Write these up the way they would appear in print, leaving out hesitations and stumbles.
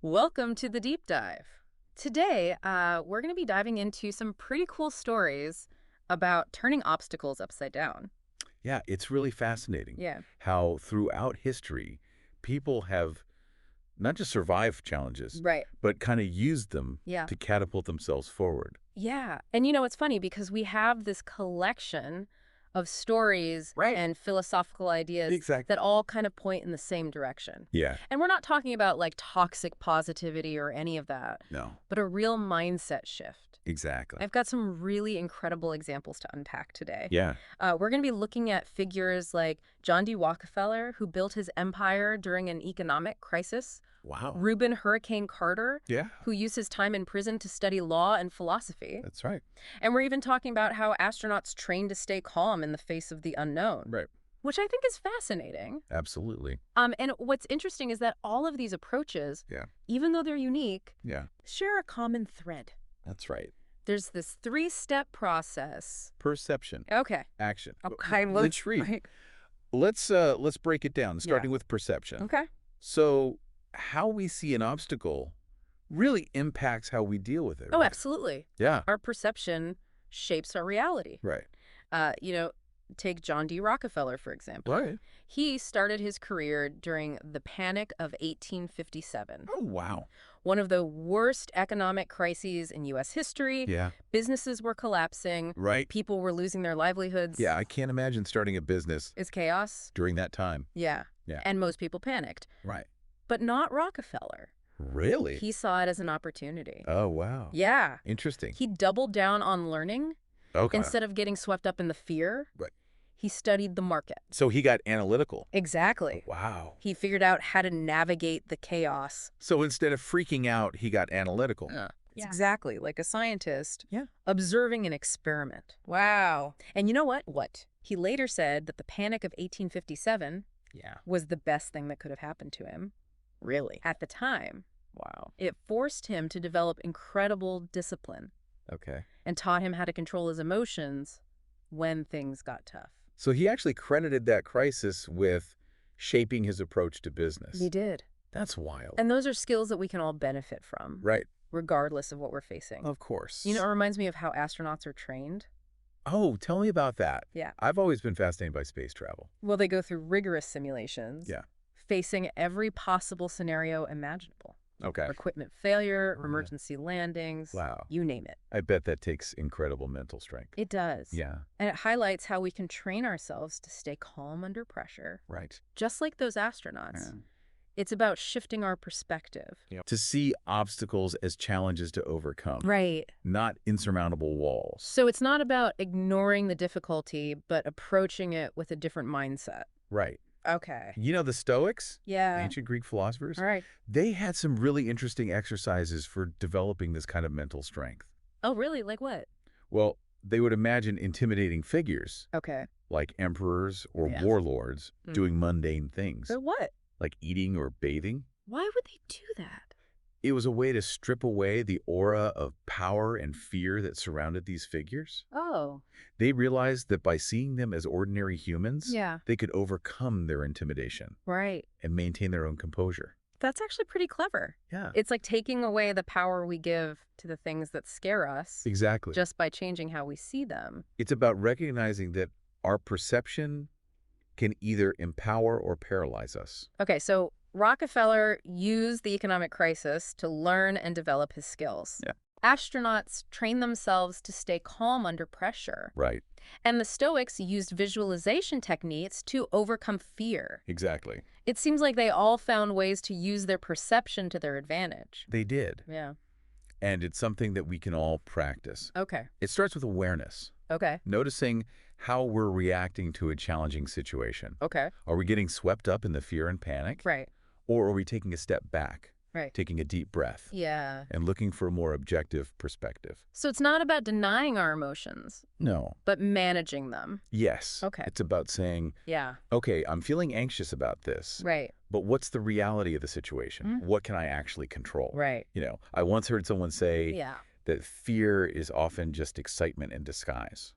Welcome to the deep dive. Today, we're going to be diving into some pretty cool stories about turning obstacles upside down. Yeah, it's really fascinating Yeah. how throughout history, people have not just survived challenges, Right. but kind of used them Yeah. to catapult themselves forward. Yeah. And it's funny because we have this collection of stories Right. and philosophical ideas Exactly. that all kind of point in the same direction. Yeah, And we're not talking about like toxic positivity or any of that, no, but a real mindset shift. exactly. I've got some really incredible examples to unpack today. Yeah, We're going to be looking at figures like John D. Rockefeller, who built his empire during an economic crisis, wow. Reuben Hurricane Carter, Yeah, who used his time in prison to study law and philosophy. that's right. And we're even talking about how astronauts train to stay calm in the face of the unknown, Right. which I think is fascinating. Absolutely. And what's interesting is that all of these approaches, Yeah, even though they're unique, yeah, share a common thread. that's right. There's this three-step process. Perception, Okay. action. Okay, Let's read. right. Let's break it down, Yeah. starting with perception. Okay. So, how we see an obstacle really impacts how we deal with it, Oh, right? absolutely. Yeah, Our perception shapes our reality. right. Uh, you know, take John D. Rockefeller, for example. Right. He started his career during the Panic of 1857, Oh, wow. one of the worst economic crises in U.S. history. Yeah. Businesses were collapsing. Right. People were losing their livelihoods. Yeah, I can't imagine starting a business It's chaos. during that time. Yeah. Yeah. And most people panicked. Right. But not Rockefeller. Really? He saw it as an opportunity. Oh, wow. Yeah. Interesting. He doubled down on learning. Okay. Instead of getting swept up in the fear, Right. he studied the market. So he got analytical. Exactly. Wow. He figured out how to navigate the chaos. So instead of freaking out, he got analytical. It's exactly like a scientist Yeah. observing an experiment. Wow. And you know what? What? He later said that the Panic of 1857 Yeah. was the best thing that could have happened to him. Really? At the time, Wow. it forced him to develop incredible discipline Okay. and taught him how to control his emotions when things got tough. So he actually credited that crisis with shaping his approach to business. He did. That's wild. And those are skills that we can all benefit from, Right. regardless of what we're facing. Of course. It reminds me of how astronauts are trained. Oh, tell me about that. Yeah. I've always been fascinated by space travel. Well, they go through rigorous simulations. Yeah. Facing every possible scenario imaginable. Okay. Equipment failure, Oh, yeah. emergency landings. Wow. You name it. I bet that takes incredible mental strength. It does. Yeah. And it highlights how we can train ourselves to stay calm under pressure, Right. just like those astronauts. It's about shifting our perspective. To see obstacles as challenges to overcome, Right. not insurmountable walls. So it's not about ignoring the difficulty, but approaching it with a different mindset. Right. Okay. You know, the Stoics, Yeah. ancient Greek philosophers, All right. they had some really interesting exercises for developing this kind of mental strength. Oh, really? Like what? Well, they would imagine intimidating figures Okay. like emperors or Yes. warlords Mm. doing mundane things But what? like eating or bathing. Why would they do that? It was a way to strip away the aura of power and fear that surrounded these figures. Oh. They realized that by seeing them as ordinary humans, Yeah. they could overcome their intimidation Right. and maintain their own composure. That's actually pretty clever. Yeah, It's like taking away the power we give to the things that scare us exactly. just by changing how we see them. It's about recognizing that our perception can either empower or paralyze us. Okay, so Rockefeller used the economic crisis to learn and develop his skills. Yeah. Astronauts train themselves to stay calm under pressure. Right, And the Stoics used visualization techniques to overcome fear. exactly. It seems like they all found ways to use their perception to their advantage. They did. Yeah. And it's something that we can all practice. Okay. It starts with awareness, Okay. noticing how we're reacting to a challenging situation. Okay. Are we getting swept up in the fear and panic? Right. Or are we taking a step back, Right. taking a deep breath, Yeah. and looking for a more objective perspective? So it's not about denying our emotions, No. but managing them. Yes. Okay. It's about saying, Yeah. okay, I'm feeling anxious about this, Right. but what's the reality of the situation? Mhm. What can I actually control? Right. I once heard someone say Yeah. that fear is often just excitement in disguise.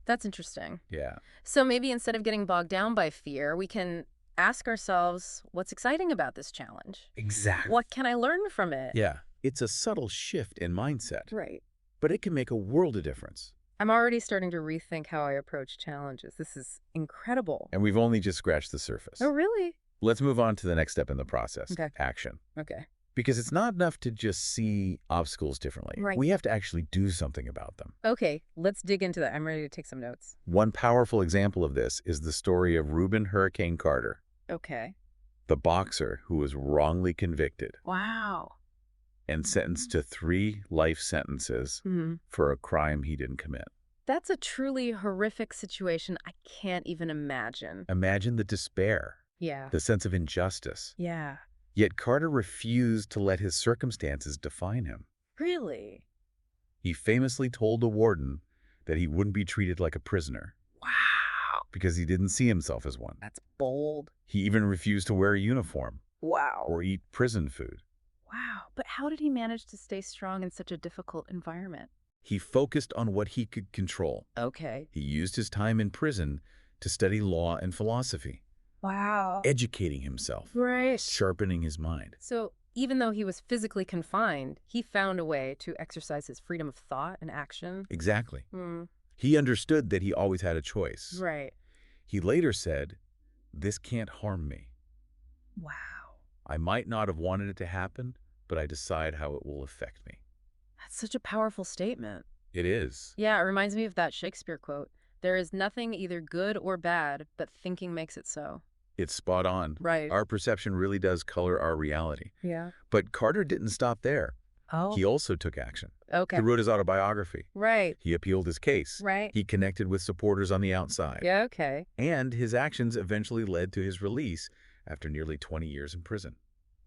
That's interesting. Yeah. So maybe instead of getting bogged down by fear, we can ask ourselves, what's exciting about this challenge? Exactly. What can I learn from it? Yeah. It's a subtle shift in mindset, Right. but it can make a world of difference. I'm already starting to rethink how I approach challenges. This is incredible. And we've only just scratched the surface. Oh, really? Let's move on to the next step in the process, Okay. action. Okay. Because it's not enough to just see obstacles differently. Right. We have to actually do something about them. Okay, let's dig into that. I'm ready to take some notes. One powerful example of this is the story of Reuben Hurricane Carter, Okay. the boxer who was wrongly convicted Wow. and sentenced to 3 life sentences for a crime he didn't commit. That's a truly horrific situation I can't even imagine. Imagine the despair, Yeah. the sense of injustice. Yeah. Yet Carter refused to let his circumstances define him. Really? He famously told the warden that he wouldn't be treated like a prisoner Wow. because he didn't see himself as one. That's bold. He even refused to wear a uniform Wow. or eat prison food. Wow. But how did he manage to stay strong in such a difficult environment? He focused on what he could control. Okay. He used his time in prison to study law and philosophy, Wow. educating himself, Right. sharpening his mind. So even though he was physically confined, he found a way to exercise his freedom of thought and action. Exactly. Hmm. He understood that he always had a choice. Right. He later said, "This can't harm me. Wow. I might not have wanted it to happen, but I decide how it will affect me." That's such a powerful statement. It is. Yeah, it reminds me of that Shakespeare quote. There is nothing either good or bad, but thinking makes it so. It's spot on. Right. Our perception really does color our reality. Yeah. But Carter didn't stop there. Oh. He also took action. Okay. He wrote his autobiography. Right. He appealed his case. Right. He connected with supporters on the outside. Yeah, okay. And his actions eventually led to his release after nearly 20 years in prison.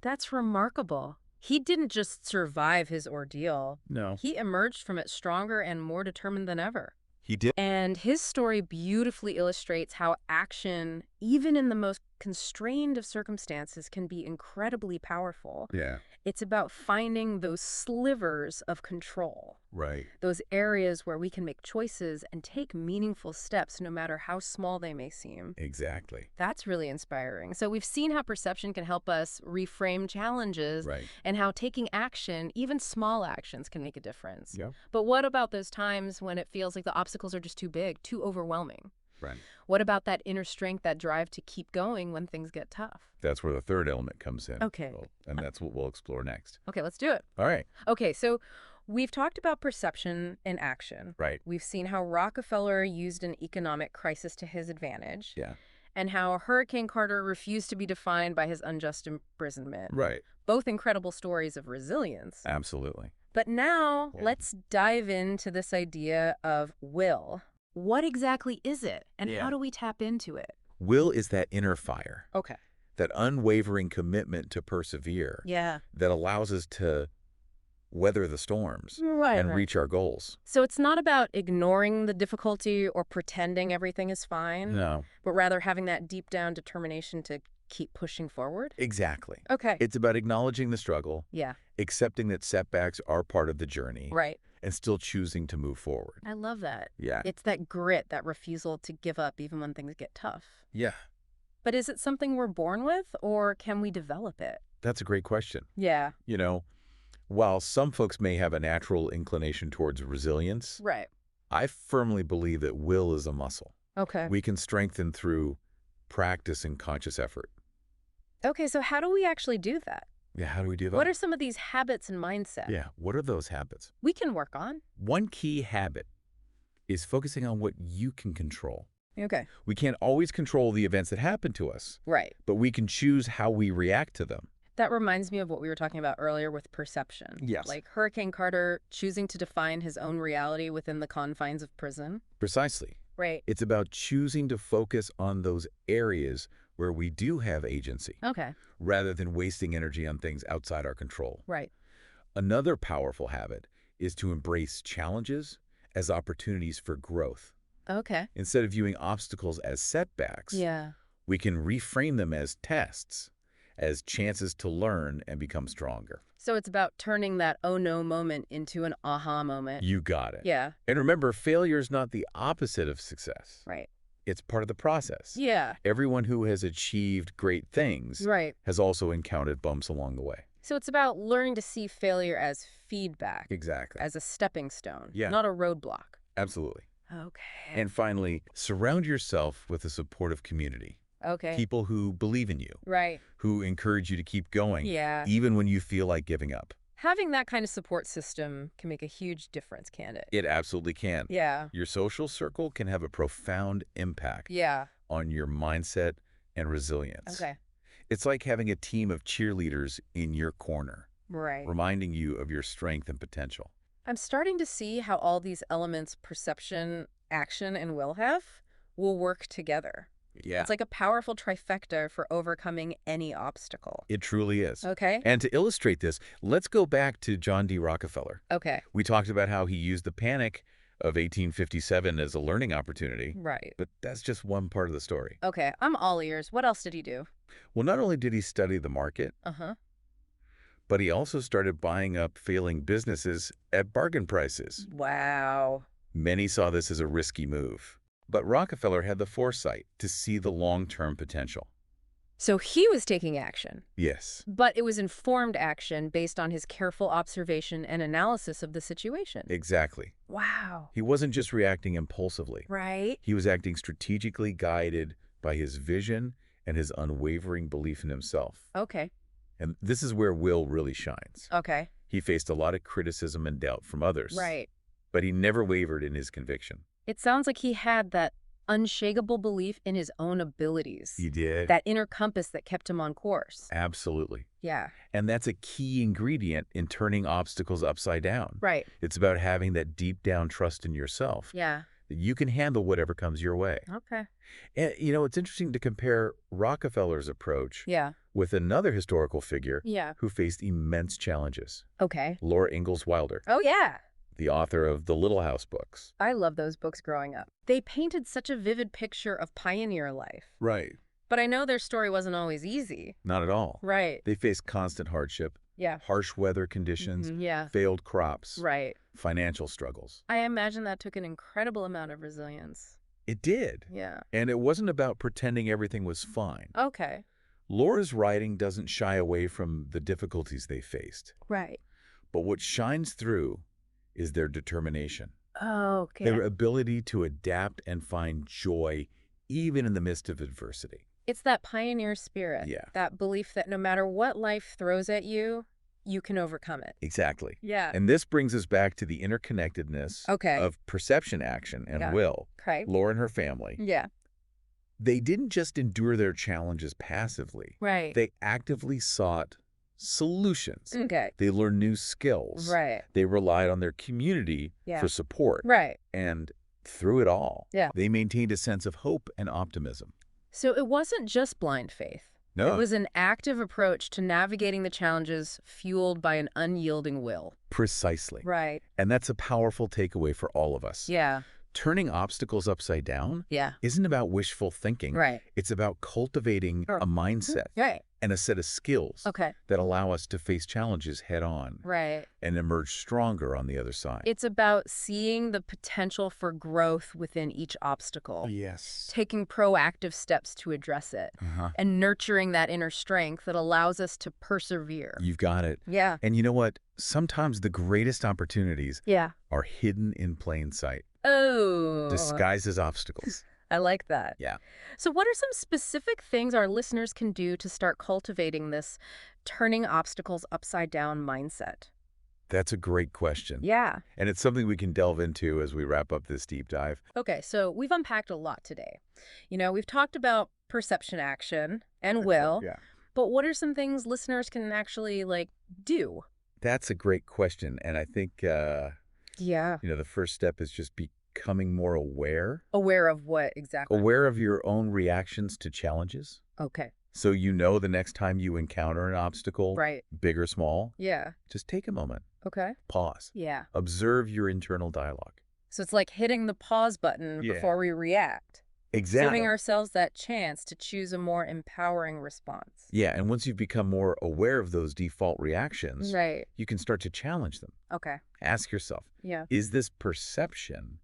That's remarkable. He didn't just survive his ordeal. No. He emerged from it stronger and more determined than ever. He did. And his story beautifully illustrates how action, even in the most constrained of circumstances, can be incredibly powerful. Yeah. It's about finding those slivers of control, Right. those areas where we can make choices and take meaningful steps no matter how small they may seem. Exactly. That's really inspiring. So we've seen how perception can help us reframe challenges Right. and how taking action, even small actions, can make a difference. Yep. But what about those times when it feels like the obstacles are just too big, too overwhelming? Right. What about that inner strength, that drive to keep going when things get tough? That's where the third element comes in. Okay. And that's what we'll explore next. Okay, let's do it. All right. Okay, so we've talked about perception and action. Right. We've seen how Rockefeller used an economic crisis to his advantage. Yeah. And how Hurricane Carter refused to be defined by his unjust imprisonment. Right. Both incredible stories of resilience. Absolutely. But now, Yeah. let's dive into this idea of will. What exactly is it, and Yeah. how do we tap into it? Will is that inner fire, Okay. that unwavering commitment to persevere Yeah. that allows us to weather the storms Right. and reach our goals. So it's not about ignoring the difficulty or pretending everything is fine, No. but rather having that deep down determination to keep pushing forward? Exactly. Okay. It's about acknowledging the struggle, Yeah. accepting that setbacks are part of the journey, Right. and still choosing to move forward. I love that. Yeah. It's that grit, that refusal to give up even when things get tough. Yeah. But is it something we're born with, or can we develop it? That's a great question. Yeah. You know, while some folks may have a natural inclination towards resilience, Right. I firmly believe that will is a muscle Okay. we can strengthen through practice and conscious effort. Okay, so how do we actually do that? Yeah, how do we do that? What are some of these habits and mindset Yeah, what are those habits? we can work on? One key habit is focusing on what you can control. Okay. We can't always control the events that happen to us, Right. but we can choose how we react to them. That reminds me of what we were talking about earlier with perception. Yes. Like Hurricane Carter choosing to define his own reality within the confines of prison. Precisely. Right. It's about choosing to focus on those areas where we do have agency, Okay. rather than wasting energy on things outside our control. Right. Another powerful habit is to embrace challenges as opportunities for growth. Okay. Instead of viewing obstacles as setbacks, Yeah. we can reframe them as tests, as chances to learn and become stronger. So it's about turning that oh no moment into an aha moment. You got it. Yeah. And remember, failure is not the opposite of success. Right. It's part of the process. Yeah. Everyone who has achieved great things Right. has also encountered bumps along the way. So it's about learning to see failure as feedback, Exactly. as a stepping stone, Yeah. not a roadblock. Absolutely. Okay. And finally, surround yourself with a supportive community. Okay. People who believe in you, Right. who encourage you to keep going, Yeah. even when you feel like giving up. Having that kind of support system can make a huge difference, can't it? It absolutely can. Yeah. Your social circle can have a profound impact Yeah. on your mindset and resilience. Okay. It's like having a team of cheerleaders in your corner, Right. reminding you of your strength and potential. I'm starting to see how all these elements, perception, action, and will work together. Yeah, It's like a powerful trifecta for overcoming any obstacle. it truly is. Okay? And to illustrate this, let's go back to John D. Rockefeller. Okay. We talked about how he used the panic of 1857 as a learning opportunity, Right. but that's just one part of the story. Okay, I'm all ears. What else did he do? Well, not only did he study the market, Uh-huh. but he also started buying up failing businesses at bargain prices. Wow. Many saw this as a risky move, but Rockefeller had the foresight to see the long-term potential. So he was taking action, Yes, but it was informed action based on his careful observation and analysis of the situation. exactly. Wow. He wasn't just reacting impulsively. Right? He was acting strategically guided by his vision and his unwavering belief in himself. Okay. And this is where Will really shines. Okay. He faced a lot of criticism and doubt from others, Right. but he never wavered in his conviction. It sounds like he had that unshakable belief in his own abilities. He did. That inner compass that kept him on course. Absolutely. Yeah. And that's a key ingredient in turning obstacles upside down. Right. It's about having that deep down trust in yourself Yeah. that you can handle whatever comes your way. Okay. And, it's interesting to compare Rockefeller's approach Yeah. with another historical figure Yeah. who faced immense challenges, Okay. Laura Ingalls Wilder, Oh, yeah. the author of the Little House books. I love those books growing up. They painted such a vivid picture of pioneer life. Right. But I know their story wasn't always easy. Not at all. Right. They faced constant hardship, Yeah. harsh weather conditions, Yeah. failed crops, Right. financial struggles. I imagine that took an incredible amount of resilience. It did. Yeah. And it wasn't about pretending everything was fine. Okay. Laura's writing doesn't shy away from the difficulties they faced. Right. But what shines through is their determination, Okay. their ability to adapt and find joy even in the midst of adversity. It's that pioneer spirit. Yeah. That belief that no matter what life throws at you, you can overcome it. Exactly. Yeah. And this brings us back to the interconnectedness Okay. of perception, action, and Yeah. will. Okay. Laura and her family, Yeah. they didn't just endure their challenges passively. Right. They actively sought solutions. Okay. They learned new skills. Right. They relied on their community Yeah. for support. Right. And through it all, Yeah. they maintained a sense of hope and optimism. So it wasn't just blind faith. No, It was an active approach to navigating the challenges fueled by an unyielding will. precisely. Right. And that's a powerful takeaway for all of us. Yeah. Turning obstacles upside down Yeah. isn't about wishful thinking. Right. It's about cultivating Sure. a mindset Right. and a set of skills Okay. that allow us to face challenges head on Right. and emerge stronger on the other side. It's about seeing the potential for growth within each obstacle, Yes. taking proactive steps to address it, Uh-huh. and nurturing that inner strength that allows us to persevere. You've got it. Yeah. And you know what? Sometimes the greatest opportunities Yeah. are hidden in plain sight, Oh. disguised as obstacles. I like that. Yeah. So what are some specific things our listeners can do to start cultivating this turning obstacles upside down mindset? That's a great question. Yeah. And it's something we can delve into as we wrap up this deep dive. Okay, so we've unpacked a lot today. We've talked about perception, action, and will, Yeah. but what are some things listeners can actually, do? That's a great question. And I think, Yeah. the first step is just becoming more aware. Aware of what exactly? Aware of your own reactions to challenges. Okay. So the next time you encounter an obstacle, Right. big or small, Yeah. just take a moment, Okay. pause, Yeah. observe your internal dialogue. So it's like hitting the pause button Yeah. before we react. Exactly. Giving ourselves that chance to choose a more empowering response. Yeah, and once you've become more aware of those default reactions, Right. you can start to challenge them. Okay. Ask yourself, Yeah. is this perception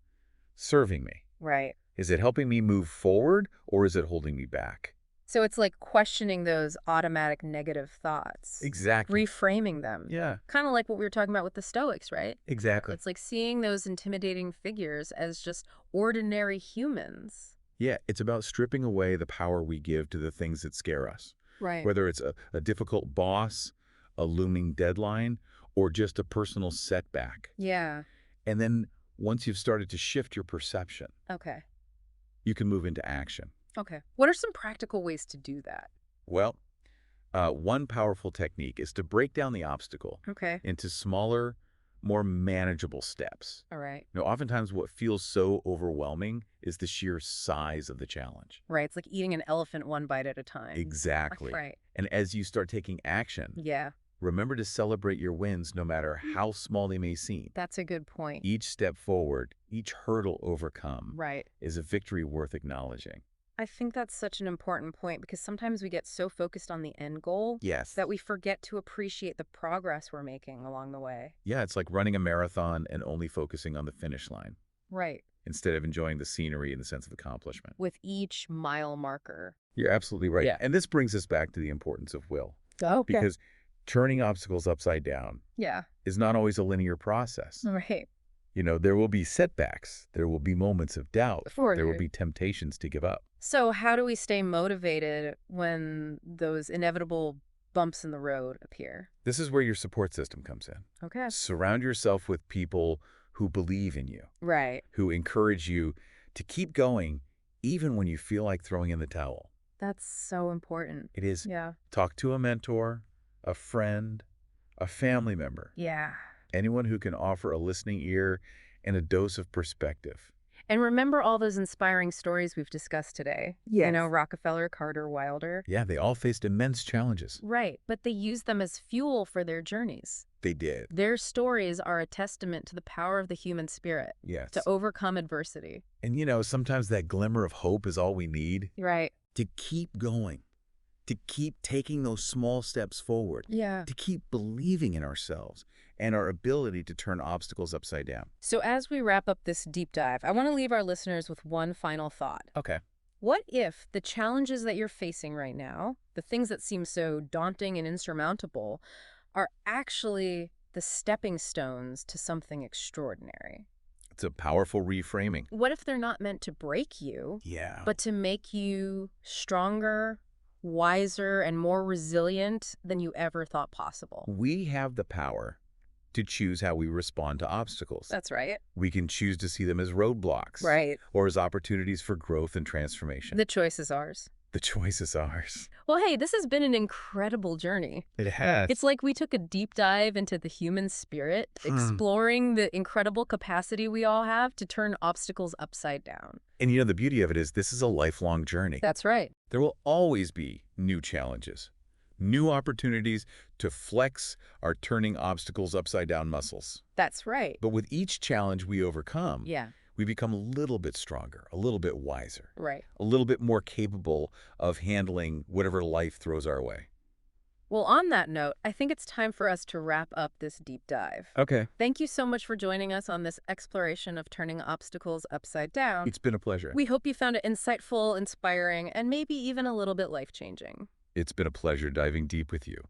serving me? Right. Is it helping me move forward or is it holding me back? So it's like questioning those automatic negative thoughts, Exactly. reframing them. Yeah, Kind of like what we were talking about with the Stoics, right? exactly. It's like seeing those intimidating figures as just ordinary humans. Yeah, it's about stripping away the power we give to the things that scare us. Right. Whether it's a difficult boss, a looming deadline, or just a personal setback. Yeah. And then once you've started to shift your perception, Okay. you can move into action. Okay. What are some practical ways to do that? Well, one powerful technique is to break down the obstacle Okay. into smaller, more manageable steps. All right. Oftentimes what feels so overwhelming is the sheer size of the challenge. Right. It's like eating an elephant one bite at a time. Exactly. Right. And as you start taking action, Yeah. remember to celebrate your wins no matter how small they may seem. That's a good point. Each step forward, each hurdle overcome Right. is a victory worth acknowledging. I think that's such an important point because sometimes we get so focused on the end goal Yes. that we forget to appreciate the progress we're making along the way. Yeah, it's like running a marathon and only focusing on the finish line Right. instead of enjoying the scenery and the sense of accomplishment. With each mile marker. You're absolutely right. Yeah. And this brings us back to the importance of will. Okay. Because turning obstacles upside down Yeah. is not always a linear process. Right. There will be setbacks. There will be moments of doubt. For There will sure. be temptations to give up. So how do we stay motivated when those inevitable bumps in the road appear? This is where your support system comes in. Okay. Surround yourself with people who believe in you, Right. who encourage you to keep going even when you feel like throwing in the towel. That's so important. It is Yeah. talk to a mentor, a friend, a family member, Yeah. anyone who can offer a listening ear and a dose of perspective. And remember all those inspiring stories we've discussed today. Yes. Rockefeller, Carter, Wilder. Yeah, they all faced immense challenges. Right, but they used them as fuel for their journeys. They did. Their stories are a testament to the power of the human spirit Yes. to overcome adversity. And sometimes that glimmer of hope is all we need Right. to keep going, to keep taking those small steps forward, Yeah. to keep believing in ourselves and our ability to turn obstacles upside down. So as we wrap up this deep dive, I want to leave our listeners with one final thought. Okay. What if the challenges that you're facing right now, the things that seem so daunting and insurmountable, are actually the stepping stones to something extraordinary? It's a powerful reframing. What if they're not meant to break you, Yeah. but to make you stronger, wiser, and more resilient than you ever thought possible? We have the power to choose how we respond to obstacles. That's right. We can choose to see them as roadblocks. Right. Or as opportunities for growth and transformation. The choice is ours. The choice is ours. Well, hey, this has been an incredible journey. It has. It's like we took a deep dive into the human spirit, exploring the incredible capacity we all have to turn obstacles upside down. And the beauty of it is this is a lifelong journey. That's right. There will always be new challenges, new opportunities to flex our turning obstacles upside down muscles. That's right. But with each challenge we overcome, Yeah, we become a little bit stronger, a little bit wiser, right. a little bit more capable of handling whatever life throws our way. Well, on that note, I think it's time for us to wrap up this deep dive. Okay. Thank you so much for joining us on this exploration of turning obstacles upside down. It's been a pleasure. We hope you found it insightful, inspiring, and maybe even a little bit life-changing. It's been a pleasure diving deep with you.